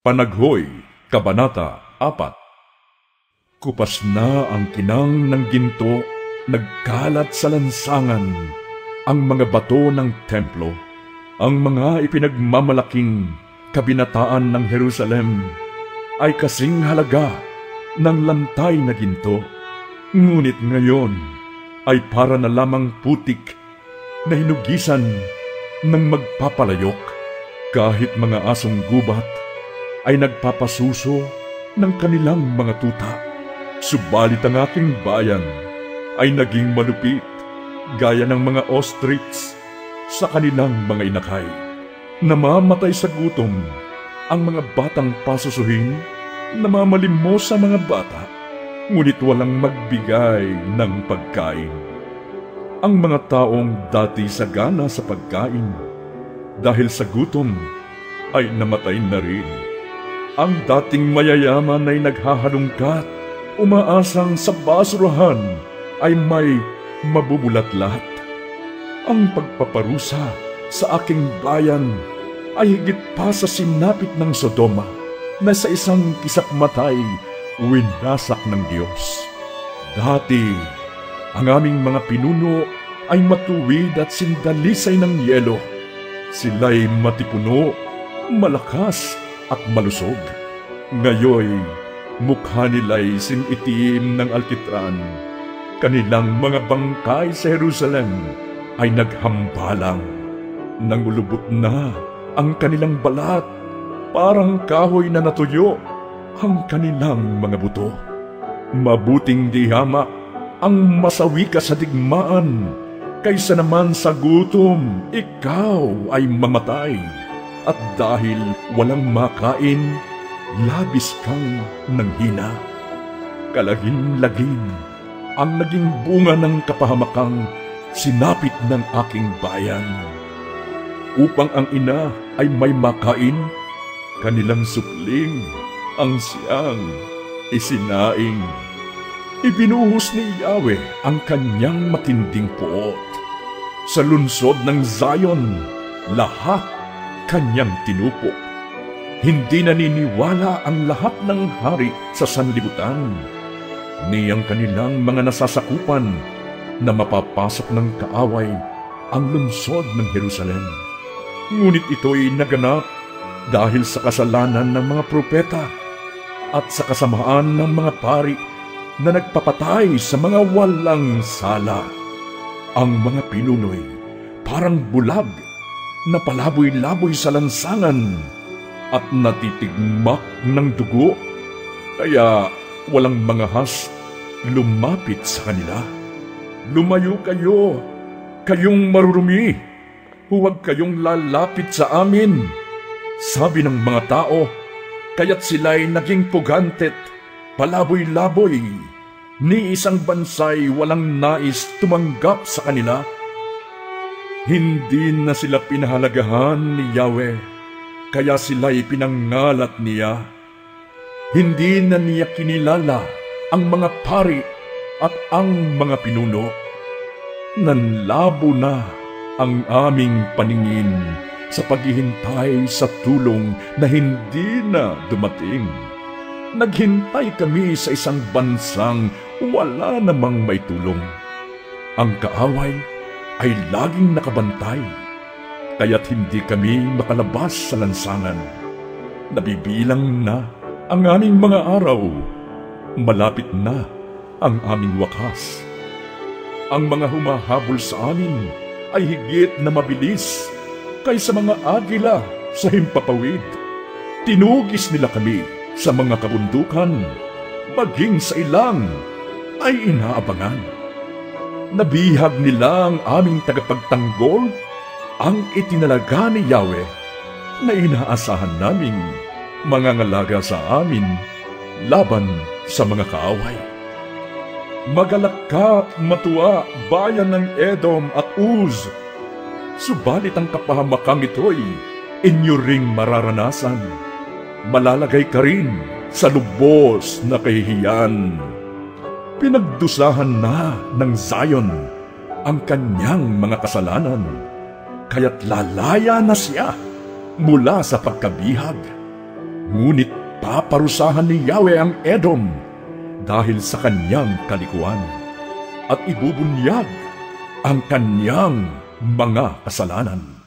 Panaghoy, Kabanata 4. Kupas na ang kinang ng ginto, nagkalat sa lansangan ang mga bato ng templo, ang mga ipinagmamalaking kabinataan ng Jerusalem ay kasing halaga ng lantay na ginto. Ngunit ngayon ay para na lamang putik na hinugisan ng magpapalayok. Kahit mga asong gubat ay nagpapasuso ng kanilang mga tuta. Subalit ang aking bayan ay naging malupit gaya ng mga ostrich sa kanilang mga inakay. Namamatay sa gutom ang mga batang pasusuhin, namamalimos sa mga bata, ngunit walang magbigay ng pagkain. Ang mga taong dati sagana sa pagkain, dahil sa gutom ay namatay na rin. Ang dating mayayaman ay naghahalungkat, umaasang sa basurahan ay may mabubulat-lat. Ang pagpaparusa sa aking bayan ay higit pa sa sinapit ng Sodoma na sa isang kisapmatay winasak ng Diyos. Dati, ang aming mga pinuno ay matuwid at sindalisay ng yelo. Sila'y matipuno, malakas at malusog. Ngayoy, mukha nila'y sinitim ng alkitran. Kanilang mga bangkay sa Jerusalem ay naghambalang. Nangulubot na ang kanilang balat, parang kahoy na natuyo ang kanilang mga buto. Mabuting di hamak ang masawi ka sa digmaan, kaysa naman sa gutom, ikaw ay mamatay. At dahil walang makain, labis kang nanghina. Kalaging-laging ang naging bunga ng kapahamakang sinapit ng aking bayan. Upang ang ina ay may makain, kanilang supling ang siyang isinaing. Ibinuhos ni Yahweh ang kanyang matinding puot. Sa lunsod ng Zion, lahat kanyang tinupok. Hindi naniniwala ang lahat ng hari sa sanlibutan. Niyang kanilang mga nasasakupan na mapapasok ng kaaway ang lungsod ng Jerusalem. Ngunit ito'y naganap dahil sa kasalanan ng mga propeta at sa kasamaan ng mga pari na nagpapatay sa mga walang sala. Ang mga pinunoy parang bulag na palaboy-laboy sa lansangan at natitigmak ng dugo, kaya walang mga has lumapit sa kanila. Lumayo kayo, kayong marurumi, huwag kayong lalapit sa amin, sabi ng mga tao, kaya't sila'y naging pugantet, palaboy-laboy. Ni isang bansay walang nais tumanggap sa kanila. Hindi na sila pinahalagahan ni Yahweh, kaya sila'y pinangalat niya. Hindi na niya kinilala ang mga pari at ang mga pinuno. Nanlabo na ang aming paningin sa paghihintay sa tulong na hindi na dumating. Naghintay kami sa isang bansang wala namang may tulong. Ang kaaway ay laging nakabantay, kaya't hindi kami makalabas sa lansangan. Nabibilang na ang aming mga araw, malapit na ang aming wakas. Ang mga humahabol sa amin ay higit na mabilis kaysa mga agila sa himpapawid. Tinugis nila kami sa mga kabundukan, maging sa ilang ay inaabangan. Nabihag nila ang aming tagapagtanggol, ang itinalaga ni Yahweh na inaasahan naming mangangalaga sa amin laban sa mga kaaway. Magalak ka at matuwa, bayan ng Edom at Uz. Subalit ang kapahamakang ito'y inyo ring mararanasan. Malalagay ka rin sa lubos na kahihiyan. Pinagdusahan na ng Zion ang kanyang mga kasalanan, kaya't lalaya na siya mula sa pagkabihag. Ngunit paparusahan ni Yahweh ang Edom dahil sa kanyang kalikuan at ibubunyag ang kanyang mga kasalanan.